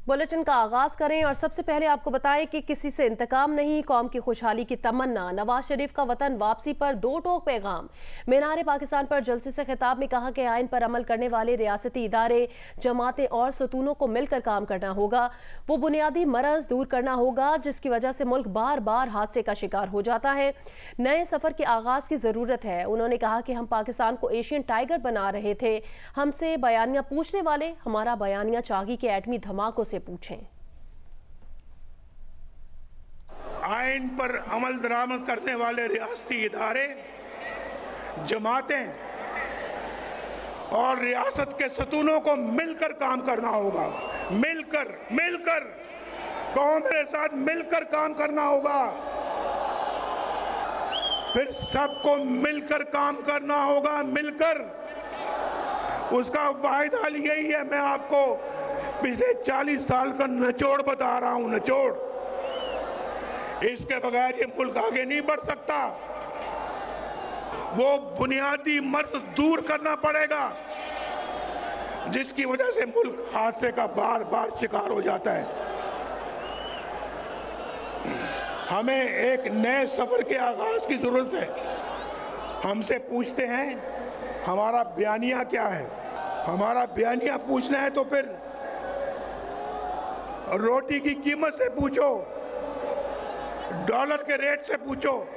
Bulletin का आगाज करें और सबसे पहले आपको बताएं कि किसी से इंतकाम नहीं, कौम की खुशहाली की तमन्ना। नवाज शरीफ का वतन वापसी पर दो टोक पैगाम। मीनार पाकिस्तान पर जलसे से खिताब में कहा कि आइन पर अमल करने वाले रियासती इदारे, जमातें और सतूनों को मिलकर काम करना होगा। वो बुनियादी मरज दूर करना होगा जिसकी वजह से मुल्क बार बार हादसे का शिकार हो जाता है। नए सफर के आगाज की जरूरत है। उन्होंने कहा कि हम पाकिस्तान को एशियन टाइगर बना रहे थे, हमसे बयानिया पूछने वाले हमारा बयानिया चागी के एटमी धमाकों से पूछें। आइन पर अमल दरामद करने वाले रियासती इदारे, जमातें और रियासत के सतूनों को मिलकर काम करना होगा। मिलकर कौन मेरे साथ मिलकर काम करना होगा। फिर सबको मिलकर काम करना होगा। मिलकर उसका वाहिद हल यही है। मैं आपको पिछले 40 साल का निचोड़ बता रहा हूं। निचोड़, इसके बगैर ये मुल्क आगे नहीं बढ़ सकता। वो बुनियादी मर्ज दूर करना पड़ेगा जिसकी वजह से मुल्क हादसे का बार बार शिकार हो जाता है। हमें एक नए सफर के आगाज की जरूरत है। हमसे पूछते हैं हमारा बयानिया क्या है। हमारा बयानिया पूछना है तो फिर रोटी की कीमत से पूछो, डॉलर के रेट से पूछो,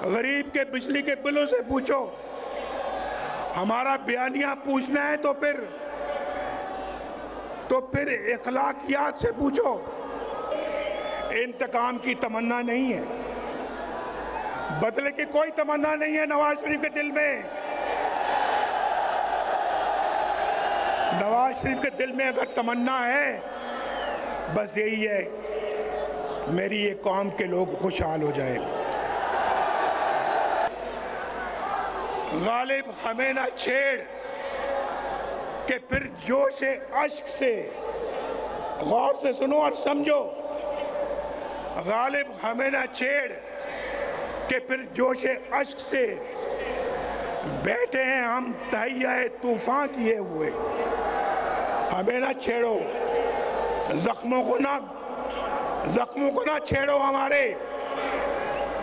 गरीब के बिजली के बिलों से पूछो। हमारा बयानिया पूछना है तो फिर इखलाकियात से पूछो। इंतकाम की तमन्ना नहीं है, बदले की कोई तमन्ना नहीं है नवाज शरीफ के दिल में। नवाज शरीफ के दिल में अगर तमन्ना है, बस यही है, मेरी ये कौम के लोग खुशहाल हो जाए। गालिब हमें ना छेड़ के फिर जोश अश्क से, गौर से सुनो और समझो। गालिब हमें ना छेड़ के फिर जोश अश्क से, बैठे हैं हम तहैया तूफान किए हुए। हमें ना छेड़ो, जख्मों को ना छेड़ो हमारे,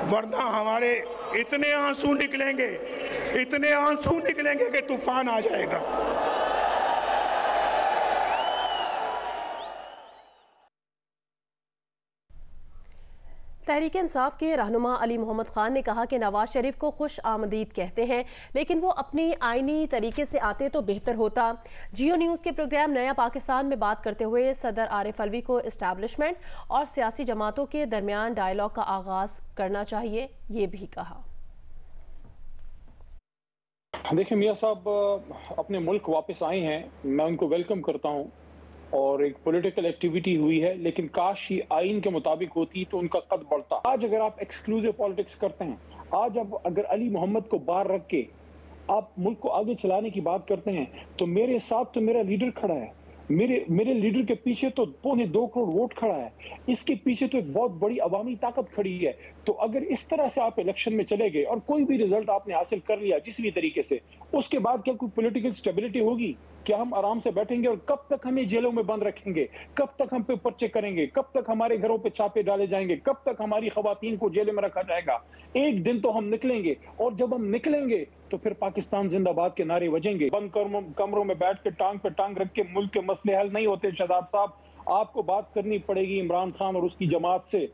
वरना हमारे इतने आंसू निकलेंगे कि तूफान आ जाएगा। तहरीक इंसाफ के रहनुमा अली मोहम्मद खान ने कहा कि नवाज शरीफ को खुश आमदीद कहते हैं, लेकिन वो अपनी आईनी तरीके से आते तो बेहतर होता। जियो न्यूज़ के प्रोग्राम नया पाकिस्तान में बात करते हुए सदर आरिफ अलवी को इस्टेब्लिशमेंट और सियासी जमातों के दरमियान डायलॉग का आगाज करना चाहिए, ये भी कहा। देखिए मियाँ साहब अपने मुल्क वापस आए हैं, मैं उनको वेलकम करता हूँ और एक पॉलिटिकल एक्टिविटी हुई है, लेकिन काश ये आइन के मुताबिक होती तो उनका कद बढ़ता। आज अगर आप एक्सक्लूसिव पॉलिटिक्स करते हैं, आज अब अगर अली मोहम्मद को बाहर रख के आप मुल्क को आगे चलाने की बात करते हैं, तो मेरे साथ तो मेरा लीडर खड़ा है, मेरे लीडर के पीछे तो 2.25 करोड़ वोट खड़ा है, इसके पीछे तो एक बहुत बड़ी अवामी ताकत खड़ी है। तो अगर इस तरह से आप इलेक्शन में चले गए और कोई भी रिजल्ट आपने हासिल कर लिया जिस भी तरीके से, उसके बाद क्या कोई पॉलिटिकल स्टेबिलिटी होगी? क्या हम आराम से बैठेंगे और कब तक हमें जेलों में बंद रखेंगे? कब तक हम पे पर्चे करेंगे? कब तक हमारे घरों पे छापे डाले जाएंगे? कब तक हमारी खवातीन को जेलों में रखा जाएगा? एक दिन तो हम निकलेंगे, और जब हम निकलेंगे तो फिर पाकिस्तान जिंदाबाद के नारे बजेंगे। बंद कमरों में बैठ के टांग पे टांग रख के मुल्क के मसले हल नहीं होते। शहजाद साहब, आपको बात करनी पड़ेगी इमरान खान और उसकी जमात से,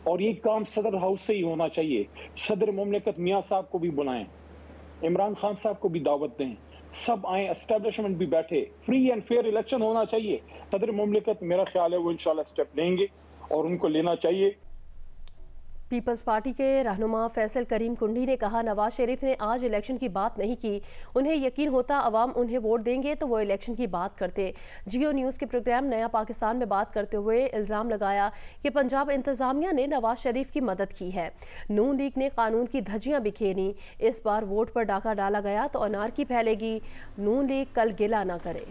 और ये काम सदर हाउस से ही होना चाहिए। सदर मुमलिकत मियाँ साहब को भी बुलाएं, इमरान खान साहब को भी दावत दें, सब आए, एस्टेब्लिशमेंट भी बैठे, फ्री एंड फेयर इलेक्शन होना चाहिए। सदर मुमलिकत मेरा ख्याल है वो इंशाल्लाह स्टेप लेंगे और उनको लेना चाहिए। पीपल्स पार्टी के रहनुमा फैसल करीम कुंडी ने कहा, नवाज शरीफ ने आज इलेक्शन की बात नहीं की, उन्हें यकीन होता अवाम उन्हें वोट देंगे तो वो इलेक्शन की बात करते। जियो न्यूज़ के प्रोग्राम नया पाकिस्तान में बात करते हुए इल्ज़ाम लगाया कि पंजाब इंतज़ामिया ने नवाज शरीफ की मदद की है। नून लीग ने कानून की धज्जियाँ बिखेरी, इस बार वोट पर डाका डाला गया तो अनारकी फैलेगी, नून लीग कल गिला ना करे।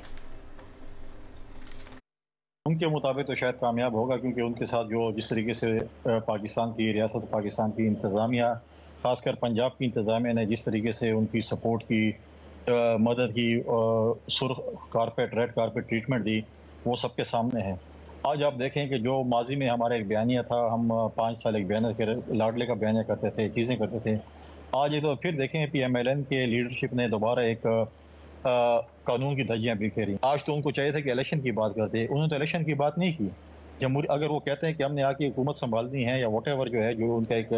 उनके मुताबिक तो शायद कामयाब होगा, क्योंकि उनके साथ जो जिस तरीके से पाकिस्तान की रियासत पाकिस्तान की इंतज़ामिया, ख़ासकर पंजाब की इंतज़ामिया ने जिस तरीके से उनकी सपोर्ट की, मदद की, सुर्ख कारपेट रेड कारपेट ट्रीटमेंट दी, वो सबके सामने है। आज आप देखें कि जो माजी में हमारा एक बयानिया था, हम 5 साल एक बयानिया लाडले का बयानिया करते थे, चीज़ें करते थे। आज ये तो फिर देखें PMLN के लीडरशिप ने दोबारा एक कानून की धज्जियाँ बिखेरी। आज तो उनको चाहिए था कि इलेक्शन की बात करते, उन्होंने तो इलेक्शन की बात नहीं की। जमहूरी अगर वो कहते हैं कि हमने आके हुकूमत संभालनी है या वॉटेवर जो है, जो उनका एक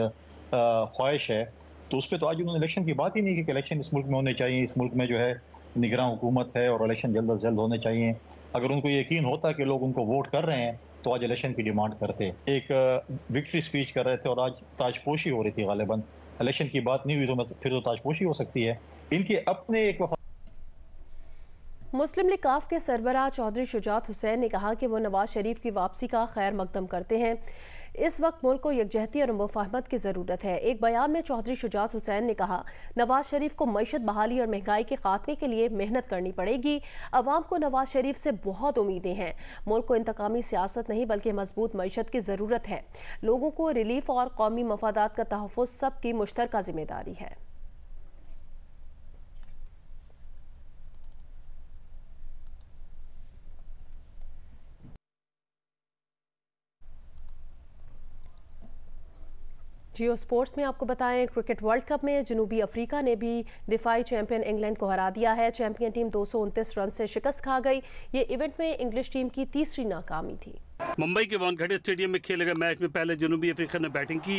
ख्वाहिश है, तो उस पर तो आज उन्होंने इलेक्शन की बात ही नहीं की कि इलेक्शन इस मुल्क में होने चाहिए, इस मुल्क में जो है निगरान हुकूमत है और इलेक्शन जल्द अज जल्द होने चाहिए। अगर उनको यकीन होता कि लोग उनको वोट कर रहे हैं तो आज इलेक्शन की डिमांड करते। एक विक्ट्री स्पीच कर रहे थे और आज ताजपोशी हो रही थी। गालिबन इलेक्शन की बात नहीं हुई तो फिर तो ताजपोशी हो सकती है। इनके अपने एक मुस्लिम लीग काफ के सरबराह चौधरी शुजात हुसैन ने कहा कि वो नवाज शरीफ की वापसी का खैर मकदम करते हैं। इस वक्त मुल्क को यकजहती और मुफाहमत की ज़रूरत है। एक बयान में चौधरी शुजात हुसैन ने कहा, नवाज शरीफ को मईशत बहाली और महंगाई के खात्मे के लिए मेहनत करनी पड़ेगी। अवाम को नवाज शरीफ से बहुत उम्मीदें हैं। मुल्क को इंतकामी सियासत नहीं बल्कि मजबूत मईशत की ज़रूरत है। लोगों को रिलीफ और कौमी मफादात का तहफ़्फ़ुज़ सबकी मुश्तरका जिम्मेदारी है। जियो स्पोर्ट्स में आपको बताएं, क्रिकेट वर्ल्ड कप में जनूबी अफ्रीका ने भी दिफाई चैंपियन इंग्लैंड को हरा दिया है। चैंपियन टीम 229 रन से शिकस्त खा गई। ये इवेंट में इंग्लिश टीम की तीसरी नाकामी थी। मुंबई के वानखेड़े स्टेडियम में खेले गए मैच में पहले जनूबी अफ्रीका ने बैटिंग की।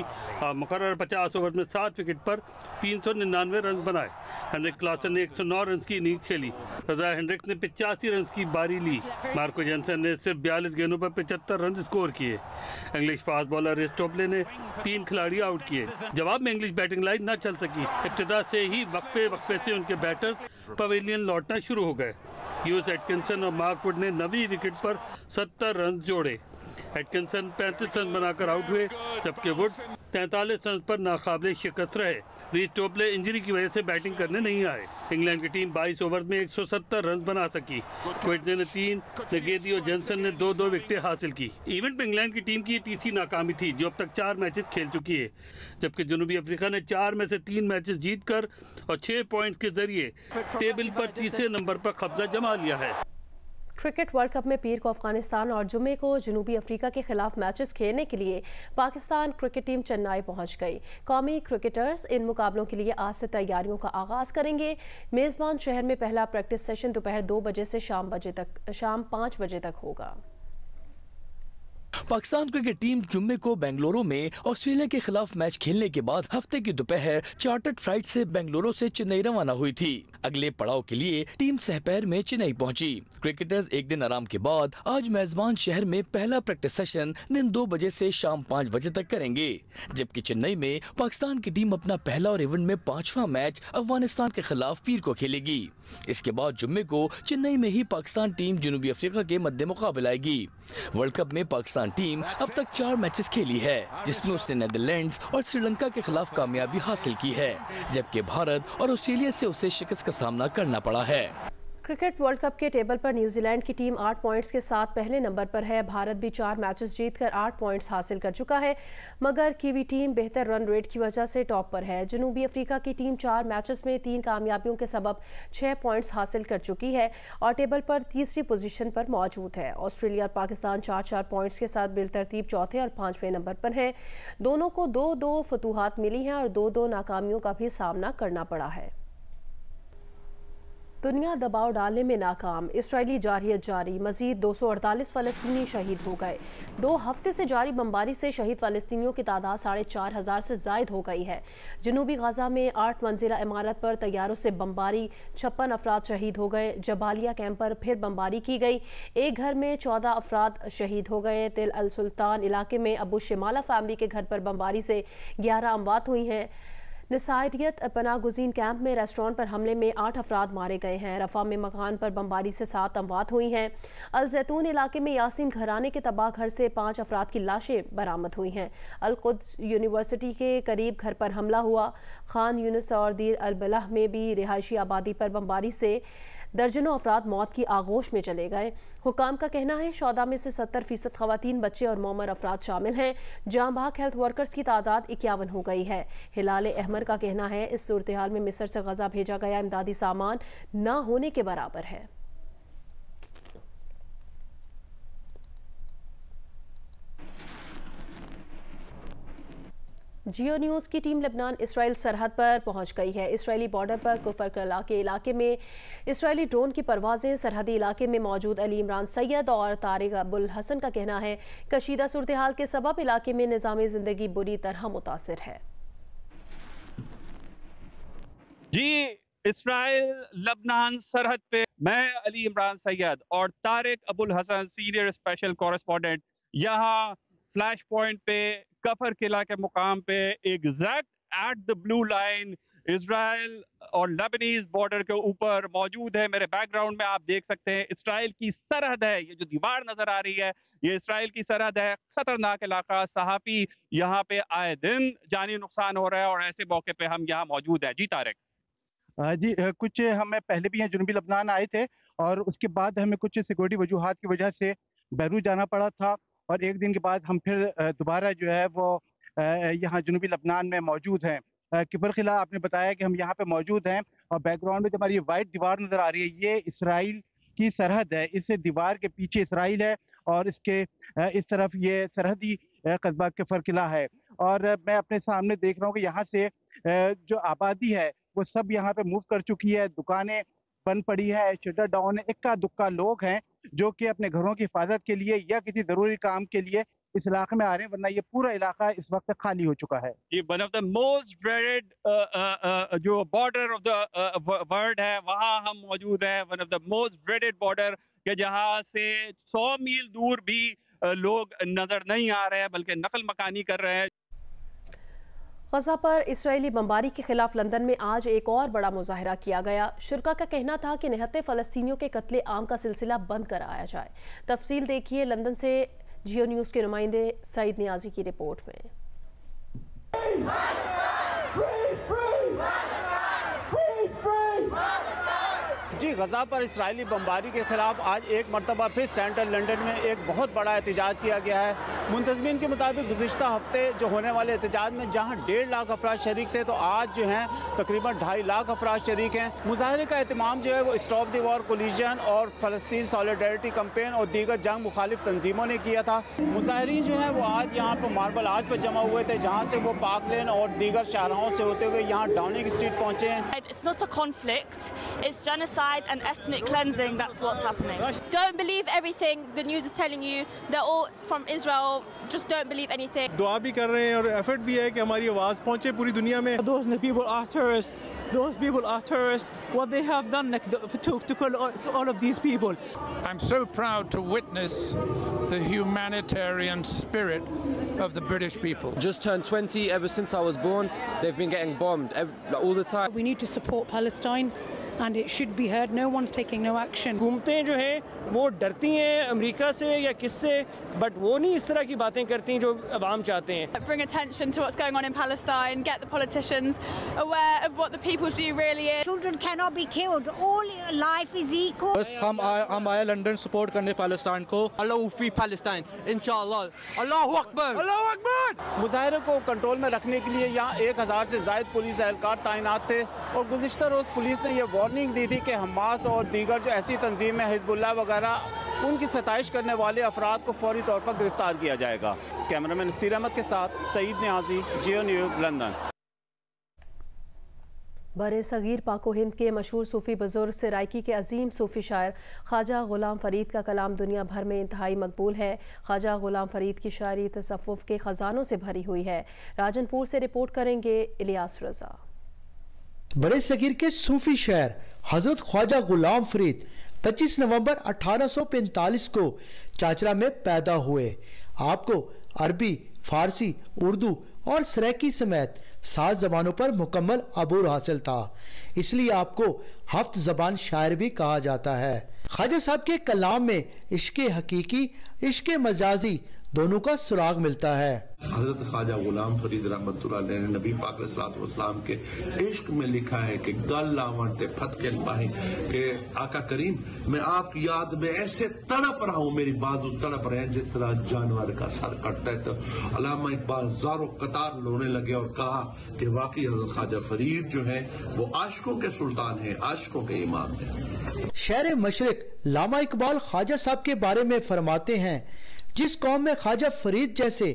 मुकर्रर 50 ओवर में 7 विकेट पर 399 रन बनाए। हेनरिक क्लासन ने 109 रन की इनिंग्स खेली। रजा हेनरिक्स ने 85 रन की बारी ली। मार्को जेनसन ने सिर्फ 42 गेंदों पर 75 रन स्कोर किए। इंग्लिश फास्ट बॉलर रिस टोपले ने 3 खिलाड़ी आउट किए। जवाब में इंग्लिश बैटिंग लाइन न चल सकी। इब्तिदा से ही वक्फे से उनके बैटर्स पवेलियन लौटना शुरू हो गए। ह्यूज एटकिंसन और मार्क वुड ने 9वीं विकेट पर 70 रन जोड़े। एटकिंसन 35 रन बनाकर आउट हुए, जबकि वुड 43 रन पर नाकाबिले शिकस्त रहे। रीस टोपले इंजरी की वजह से बैटिंग करने नहीं आए। इंग्लैंड की टीम 22 ओवर में 170 रन बना सकी। क्विटने ने 3, नगेदी और जेनसन ने 2-2 विकेटें हासिल की। इवेंट में इंग्लैंड की टीम की तीसरी नाकामी थी, जो अब तक 4 मैचेस खेल चुकी है, जबकि जनूबी अफ्रीका ने 4 में से 3 मैचेस जीतकर और 6 पॉइंट्स के जरिए टेबल पर तीसरे नंबर पर कब्जा जमा लिया है। क्रिकेट वर्ल्ड कप में पीर को अफगानिस्तान और जुमे को जनूबी अफ्रीका के खिलाफ मैचेस खेलने के लिए पाकिस्तान क्रिकेट टीम चेन्नई पहुंच गई। कौमी क्रिकेटर्स इन मुकाबलों के लिए आज से तैयारियों का आगाज करेंगे। मेजबान शहर में पहला प्रैक्टिस सेशन दोपहर 2 बजे से शाम 5 बजे तक होगा। पाकिस्तान क्रिकेट टीम जुम्मे को बेंगलुरु में ऑस्ट्रेलिया के खिलाफ मैच खेलने के बाद हफ्ते की दोपहर चार्टर्ड फ्लाइट से बेंगलुरु से चेन्नई रवाना हुई थी। अगले पड़ाव के लिए टीम सहपहर में चेन्नई पहुंची। क्रिकेटर्स एक दिन आराम के बाद आज मेजबान शहर में पहला प्रैक्टिस सेशन दिन 2 बजे से शाम 5 बजे तक करेंगे, जबकि चेन्नई में पाकिस्तान की टीम अपना पहला और इवेंट में 5वां मैच अफगानिस्तान के खिलाफ पीर को खेलेगी। इसके बाद जुम्मे को चेन्नई में ही पाकिस्तान टीम जनूबी अफ्रीका के मद्दे मुकाबले आएगी। वर्ल्ड कप में पाकिस्तान टीम अब तक 4 मैचेस खेली है, जिसमें उसने नीदरलैंड्स और श्रीलंका के खिलाफ कामयाबी हासिल की है, जबकि भारत और ऑस्ट्रेलिया से उसे शिकस्त का सामना करना पड़ा है। क्रिकेट वर्ल्ड कप के टेबल पर न्यूजीलैंड की टीम 8 पॉइंट्स के साथ पहले नंबर पर है। भारत भी 4 मैचेस जीतकर 8 पॉइंट्स हासिल कर चुका है, मगर कीवी टीम बेहतर रन रेट की वजह से टॉप पर है। जनूबी अफ्रीका की टीम 4 मैचेस में 3 कामयाबियों के सबब 6 पॉइंट्स हासिल कर चुकी है और टेबल पर तीसरी पोजीशन पर मौजूद है। ऑस्ट्रेलिया और पाकिस्तान 4-4 पॉइंट्स के साथ बिलतरतीब चौथे और 5वें नंबर पर हैं। दोनों को 2-2 फतूहात मिली हैं और 2-2 नाकामियों का भी सामना करना पड़ा है। दुनिया दबाव डालने में नाकाम, इसराइली जारहियत जारी, मजीद 248 फ़लस्तीनी शहीद हो गए। 2 हफ्ते से जारी बमबारी से शहीद फ़लस्तीनियों की तादाद 4,500 से ज़ायद हो गई है। जनूबी गाज़ा में 8 मंजिला इमारत पर तैयारों से बमबारी, 56 अफराद शहीद हो गए। जबालिया कैंप पर फिर बमबारी की गई, एक घर में 14 अफराद शहीद हो गए। तिल अल सुल्तान इलाके में अबू शिमाला फैमिली के घर पर बमबारी से 11 अमवात हुई हैं। नसायरियत पनाह गुज़ीन कैंप में रेस्टोरेंट पर हमले में 8 अफराद मारे गए हैं। रफा में मकान पर बमबारी से 7 अमवात हुई हैं। अल जैतून इलाके में यासीन घराने के तबाह घर से 5 अफराद की लाशें बरामद हुई हैं। अल कुद्स यूनिवर्सिटी के करीब घर पर हमला हुआ। खान यूनुस और दीर अल बलह में भी रिहायशी आबादी पर बमबारी से दर्जनों अफराद मौत की आगोश में चले गए। हुकाम का कहना है शौदा में से 70% खवातीन, बच्चे और मौमर अफराद शामिल हैं। जाँ भाग हेल्थ वर्कर्स की तादाद 51 हो गई है। हिलाल अहमर का कहना है इस सूरत हाल में मिस्र से गजा भेजा गया इमदादी सामान न होने के बराबर है। जियो न्यूज़ की टीम लेबनान इसराइल सरहद पर पहुंच गई है। इसराइली बॉर्डर पर कुफर कला के इलाके में इसराइली ड्रोन की परवाजें। सरहदी इलाके में मौजूद अली इमरान सैयद और तारिक अबुल हसन का कहना है कशीदा सूरत हाल के सबब इलाके में निज़ामी ज़िंदगी बुरी तरह मुतासिर है। जी, इसराइल लबनान सरहद पे मैं अली इमरान सैयद और Tariq Abul Hasan senior special correspondent यहाँ फ्लैश पॉइंट पे कफर किला के मुकाम पे exact at the blue line Israel और लेबनीज बॉर्डर के ऊपर मौजूद है। मेरे बैकग्राउंड में आप देख सकते हैं इसराइल की सरहद है। ये जो दीवार नजर आ रही है ये इसराइल की सरहद है। खतरनाक इलाका, सहाफी यहाँ पे आए दिन जानी नुकसान हो रहा है और ऐसे मौके पे हम यहाँ मौजूद हैं। जी तारिक। जी, कुछ हमें पहले भी यहाँ जुनूबी लबनान आए थे और उसके बाद हमें कुछ सिक्योरिटी वजूहात की वजह से बैरूत जाना पड़ा था और एक दिन के बाद हम फिर दोबारा जो है वो यहाँ जुनूबी लबनान में मौजूद हैं। कफर किला आपने बताया कि हम यहाँ पे मौजूद हैं और बैकग्राउंड में जो हमारी वाइट दीवार नज़र आ रही है ये इसराइल की सरहद है। इस दीवार के पीछे इसराइल है और इसके इस तरफ ये सरहदी कस्बा कफर किला है और मैं अपने सामने देख रहा हूँ कि यहाँ से जो आबादी है वो सब यहाँ पे मूव कर चुकी है। दुकानें बंद पड़ी है, शटर डाउन है। इक्का दुक्का लोग हैं जो कि अपने घरों की हिफाजत के लिए या किसी जरूरी काम के लिए इस इलाके में आ रहे हैं, वरना ये पूरा इलाका इस वक्त खाली हो चुका है। जी, one of the most dreaded जो बॉर्डर ऑफ द वर्ल्ड है वहाँ हम मौजूद हैं। One of the most dreaded border के जहाँ से 100 मील दूर भी लोग नजर नहीं आ रहे हैं बल्कि नकल मकानी कर रहे हैं। गजा पर इसराइली बमबारी के खिलाफ लंदन में आज एक और बड़ा मुजाहरा किया गया। शुरका का कहना था कि निहत्ते फ़लस्तीनियों के कत्ले आम का सिलसिला बंद कराया जाए। तफसील देखिए लंदन से जियो न्यूज़ के नुमाइंदे सईद नियाजी की रिपोर्ट में। जी, गजा पर इसराइली बमबारी के खिलाफ आज एक मरतबा फिर सेंट्रल लंदन में एक बहुत बड़ा एहतजाज किया गया है। मुंतज़मीन के मुताबिक गुज़िश्ता हफ्ते जो होने वाले एहतजाज में जहां 1.5 लाख अफराद शरीक थे तो आज जो हैं तकरीबन 2.5 लाख अफराद शरीक हैं। मुजाहरे का एहतमाम जो है वो स्टॉप द वॉर कोलिशन और फ़लस्तीन सॉलिडारिटी कैंपेन और दीगर जंग मुखालिफ तंजीमों ने किया था। मुजाहरीन जो है वो आज यहाँ पर मार्बल आर्च पर जमा हुए थे जहाँ से वो पार्क लेन और दीगर शाहराहों से होते हुए यहाँ डाउनिंग स्ट्रीट पहुँचे हैं। It's not a conflict, it's genocide and ethnic cleansing. That's what's happening. Don't believe everything the news is telling you. They're all from Israel. Just don't believe anything. दुआ भी कर रहे हैं और एफर्ट भी है कि हमारी आवाज़ पहुंचे पूरी दुनिया में। Those people are terrorists. Those people are terrorists. What they have done to kill all of these people. I'm so proud to witness the humanitarian spirit of the British people. Just turned 20 ever since I was born. They've been getting bombed all the time. We need to support Palestine. And it should be heard. No one's taking no action. हुकूमतें जो हैं वो डरती हैं America से या किससे, but वो नहीं इस तरह की बातें करती जो अवाम चाहते हैं। Bring attention to what's going on in Palestine. Get the politicians aware of what the people's view really is. Children cannot be killed. All life is equal. बस हम आए लंदन सपोर्ट करने पाकिस्तान को। अल्लाह फी पाकिस्तान इंशाअल्लाह। अल्लाहु अकबर, अल्लाहु अकबर। मुजाहरे को कंट्रोल में रखने के लिए यहाँ 1000 से ज़ायद पुलिस एहलकार तैनात थे और गुज़िश्ता रोज़ पुलिस ने यह वार्निंग दी थी कि हमास और दीगर जो ऐसी तंजीमें हिजबुल्लाह वगैरह उनकी सताइश करने वाले अफराद को फौरी तौर पर गिरफ्तार किया जाएगा। कैमरामैन नसीर अहमद के साथ सईद नियाजी, जियो न्यूज़, लंदन। बरे सगीर पाको हिंद के मशहूर सूफ़ी बुजुर्ग सराइकी के अजीम सूफ़ी शायर ख्वाजा गुलाम फरीद का कलाम दुनिया भर में इंतहाई मकबूल है। ख्वाजा गुलाम फरीद की शायरी तसव्वुफ़ के ख़जानों से भरी हुई है। राजनपुर से रिपोर्ट करेंगे इलियास रज़ा। बरे सगीर के सूफी शायर हजरत ख्वाजा गुलाम फरीद 25 नवंबर 1845 को चाचरा में पैदा हुए। आपको अरबी, फारसी, उर्दू और सराइकी समेत 7 जबानों पर मुकम्मल अबूर हासिल था, इसलिए आपको हफ्त जबान शायर भी कहा जाता है। ख्वाजा साहब के कलाम में इश्क हकीकी, इश्क मजाजी दोनों का सुराग मिलता है। हजरत ख्वाजा गुलाम फरीद रहमतुल्लाह अलैह ने नबी पाक सल्लल्लाहु अलैहि वसल्लम के इश्क में लिखा है कि गल लावंते फतके बाही के आका करीम मैं आपकी याद में ऐसे तड़प रहा हूँ, मेरी बाजू तड़प रहे हैं जिस तरह जानवर का सर कटता है। तो अल्लामा इकबाल ज़ारो कतार रोने लगे और कहा कि वाकई हजरत ख्वाजा फरीद जो है वो आशिकों के सुल्तान है, आशिकों के इमाम है। शेर मशरिक लामा इकबाल ख्वाजा साहब के बारे में फरमाते हैं, जिस कौम में ख्वाजा फरीद जैसे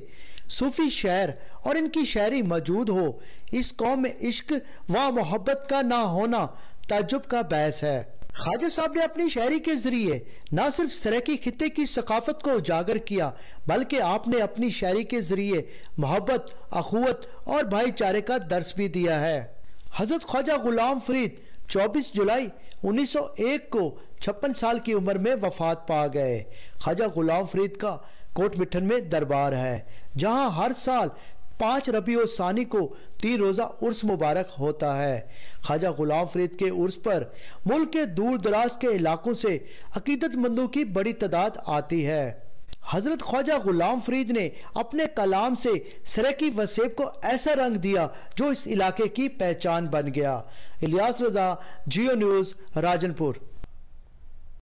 सूफी शायर और इनकी शायरी मौजूद हो, इस कौम में इश्क व मोहब्बत का ना होना ताज्जुब का बहस है। ख्वाजा साहब ने अपनी शायरी के जरिए न सिर्फ सराइकी खित्ते की सकाफत को उजागर किया, बल्कि आपने अपनी शायरी के जरिए मोहब्बत, अखुवत और भाईचारे का दर्स भी दिया है। हजरत ख्वाजा गुलाम फरीद 24 जुलाई 1901 को 56 साल की उम्र में वफात पा गए। ख्वाजा गुलाम फरीद का कोट मिठन में दरबार है, जहां हर साल 5 रबीउल सानी को 3 रोजा उर्स मुबारक होता है। ख्वाजा गुलाम फरीद के उर्स पर मुल्क के दूर दराज के इलाकों से अकीदतमंदों की बड़ी तादाद आती है। हजरत ख्वाजा गुलाम फरीद ने अपने कलाम से सराइकी वसेब को ऐसा रंग दिया जो इस इलाके की पहचान बन गया। इलियास रजा, जियो न्यूज, राजनपुर।